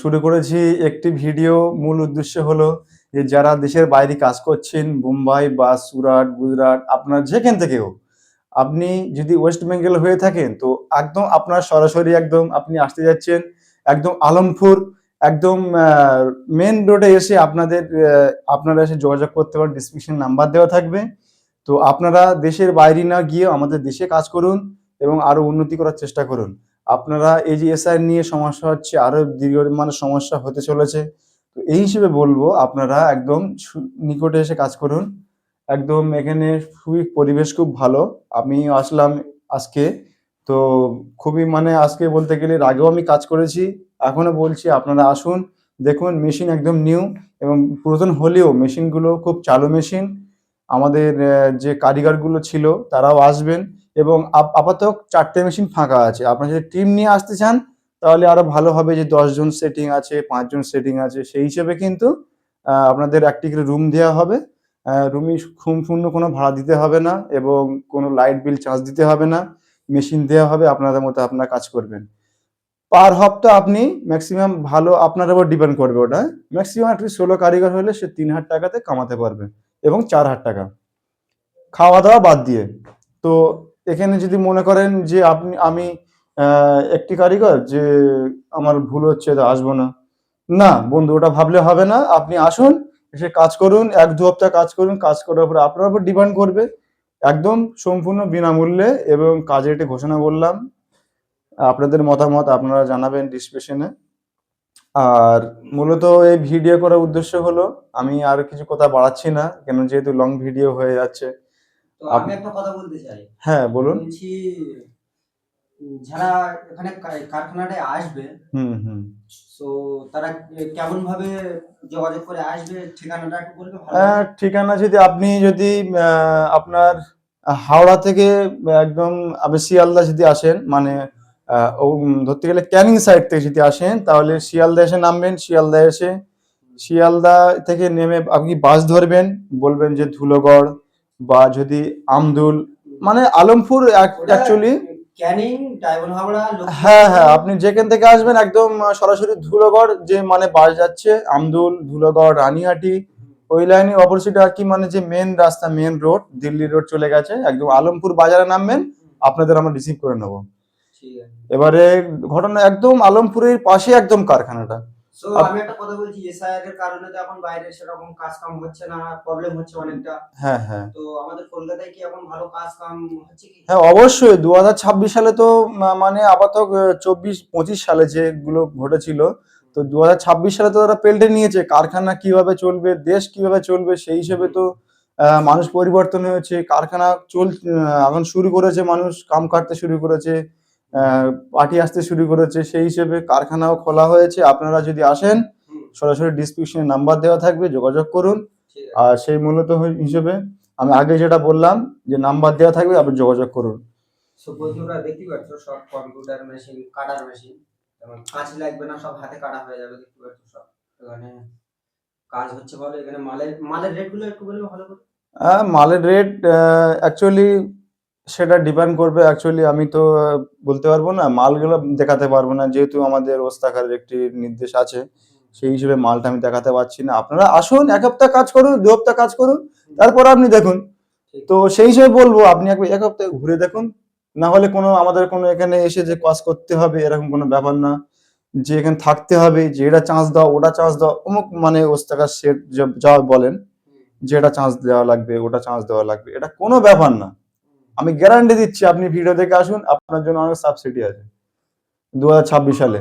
শুরু করেছি একটি ভিডিও। মূল উদ্দেশ্য হলো যে যারা দেশের বাইরে কাজ করছেন, মুম্বাই বা সুরাট, গুজরাট, আপনার যেখান থেকে হোক, আপনি যদি ওয়েস্ট বেঙ্গল হয়ে থাকেন তো একদম আপনার সরাসরি একদম আপনি আসতে যাচ্ছেন একদম আলমপুর, একদম মেন রোডে এসে আপনারা এসে যোগাযোগ করতে পারেন। ডিসক্রিপশন নাম্বার দেওয়া থাকবে। তো আপনারা দেশের বাইরে না গিয়ে আমাদের দেশে কাজ করুন এবং আরো উন্নতি করার চেষ্টা করুন। আপনারা এই যে এসআই নিয়ে সমস্যা হচ্ছে, আরো দীর্ঘমানের সমস্যা হতে চলেছে। তো এই হিসেবে বলবো আপনারা একদম নিকটে এসে কাজ করুন। একদম এখানে খুবই পরিবেশ খুব ভালো। আমি আসলাম আজকে। তো খুবই মানে আজকে বলতে গেলে এর আগেও আমি কাজ করেছি। এখনো বলছি আপনারা আসুন, দেখুন মেশিন একদম নিউ এবং পুরাতন হলেও মেশিনগুলো খুব চালু মেশিন। আমাদের যে কারিগরগুলো ছিল তারাও আসবেন এবং আপাতত ৪ টে মেশিন ফাঁকা আছে। আপনারা যদি টিম নিয়ে আসতে চান তাহলে আরো ভালো হবে, যে ১০ জন সেটিং আছে, ৫ জন সেটিং আছে। সেই হিসেবে কিন্তু আপনাদের একটি করে রুম দেয়া হবে। রুমে সম্পূর্ণ কোনো ভাড়া দিতে হবে না এবং কোনো লাইট বিল চার্জ দিতে হবে না। মেশিন দেয়া হবে, আপনাদের মতো আপনারা কাজ করবেন। পার হপ্তাহ আপনি ম্যাক্সিমাম ভালো আপনার উপর ডিপেন্ড করবে ওটা। ম্যাক্সিমাম একটি সোলো কারিগর হলে সে ৩,০০০ টাকাতে কামাতে পারবে এবং ৪,০০০ টাকা খাওয়া-দাওয়া বাদ দিয়ে। তো এখানে যদি মনে করেন যে আমি একটি কারিগর, যে আমার ভুল হচ্ছে তো আসবো না। না বন্ধু, ওটা ভাবলে হবে না। আপনি আসুন, এসে কাজ করুন, ১-২ হপ্তাহ কাজ করুন। কাজ করার পরে আপনার উপর ডিপেন্ড করবে। একদম সম্পূর্ণ বিনামূল্যে এবং কাজের একটি ঘোষণা বললাম। আপনাদের মতামত আপনারা জানাবেন ডিসক্রিপশনে। আর মূলত এই ভিডিও করার উদ্দেশ্য হলো, আমি আর কিছু কথা বাড়াচ্ছি না, কেন যেহেতু লং ভিডিও হয়ে যাচ্ছে। তো আমি একটা কথা বলতে চাই। হ্যাঁ, বলুন। বলছি যারা এখানে কারখানাটায় আসবে, সো তারা কেমন ভাবে যোগাযোগ করে আসবে, ঠিকানাটা একটু বলবে ভালো হয়। ঠিকানা যদি আপনার হাওড়া থেকে একদম আপনি শিয়ালদা যদি আসেন, মানে ধরতে গেলে ক্যানিং সাইড থেকে যদি আসেন তাহলে শিয়ালদা এসে নামবেন। শিয়ালদা থেকে নেমে আপনি বাস ধরবেন, বলবেন যে ধুলোগড় বা যদি আমদুল, মানে আলমপুর অ্যাকচুয়ালি। ক্যানিং, ডায়মন্ড হাবড়া, হ্যাঁ হ্যাঁ, আপনি যেখান থেকে আসবেন একদম সরাসরি ধুলোগড়, যে মানে বাস যাচ্ছে আমদুল, ধুলোগড়, রানীহাটি, ওই লাইনে অপোজিটে আর কি, মানে যে মেন রাস্তা, মেন রোড, দিল্লি রোড চলে গেছে, একদম আলমপুর বাজারে নামবেন। আপনাদের আমরা রিসিভ করে নেবো। এবারে ঘটনা একদম আলমপুরের পাশে একদম কারখানাটা। সো আমি একটা কথা বলছি, এসআইআর এর কারণে তো এখন বাইরে সেরকম কাজ কাম হচ্ছে না, প্রবলেম হচ্ছে অনেকটা। হ্যাঁ হ্যাঁ, তো আমাদের কলকাতায় কি এখন ভালো কাজ কাম হচ্ছে কি? হ্যাঁ অবশ্যই। ২০২৬ সালে তো মানে আপাতত ২৪-২৫ সালে যেগুলো ঘটেছিল, তো ২০২৬ সালে তো তারা পেল্টে নিয়েছে। কারখানা কিভাবে চলবে, দেশ কিভাবে চলবে, সেই হিসেবে তো মানুষ পরিবর্তন হয়েছে। কারখানা এখন শুরু করেছে, মানুষ কাম কাটতে শুরু করেছে, পার্টি আসতে শুরু করেছে। সেই হিসেবে কারখানাও খোলা হয়েছে। আপনারা যদি আসেন, সরাসরি ডিসক্রিপশনে নাম্বার দেওয়া থাকবে, যোগাযোগ করুন। আর সেই মূলত হিসেবে আমি আগে যেটা বললাম, যে নাম্বার দেওয়া থাকবে, আপনি যোগাযোগ করুন। সো বন্ধুরা দেখতে পাচ্ছ, সব কম্পিউটার মেশিন, কাটার মেশিন, যেমন কাঁচি লাগবে না, সব হাতে কাটা হয়ে যাবে। দেখতে পাচ্ছ সব এখানে কাজ হচ্ছে ভালো। এখানে মালের রেট গুলো একটু বলবে ভালো করে। মালের রেট অ্যাকচুয়ালি সেটা ডিপেন্ড করবে। অ্যাকচুয়ালি আমি তো বলতে পারবো না, মালগুলো দেখাতে পারবো না, যেহেতু আমাদের ওস্তাকারের একটি নির্দেশ আছে। সেই হিসেবে মালটা আমি দেখাতে পারছি না। আপনারা আসুন, ১ সপ্তাহ কাজ করুন, ২ সপ্তাহ কাজ করুন, তারপর আপনি দেখুন। তো সেই হিসেবে বলবো আপনি একবার ১ সপ্তাহ ঘুরে দেখুন। না হলে আমাদের কোনো এখানে এসে যে কাজ করতে হবে এরকম কোনো ব্যাপার না। যে এখানে থাকতে হবে, যে এটা চান্স দাও, ওটা চান্স দাও, অমুক মানে ওস্তাকার সেট যা বলেন, যে এটা চান্স দেওয়া লাগবে, ওটা চান্স দেওয়া লাগবে, এটা কোনো ব্যাপার না। আমি গ্যারান্টি দিচ্ছি, আপনি ভিডিও দেখে আসুন, আপনার জন্য অনেক সাবসিডি আছে ২০২৬ সালে।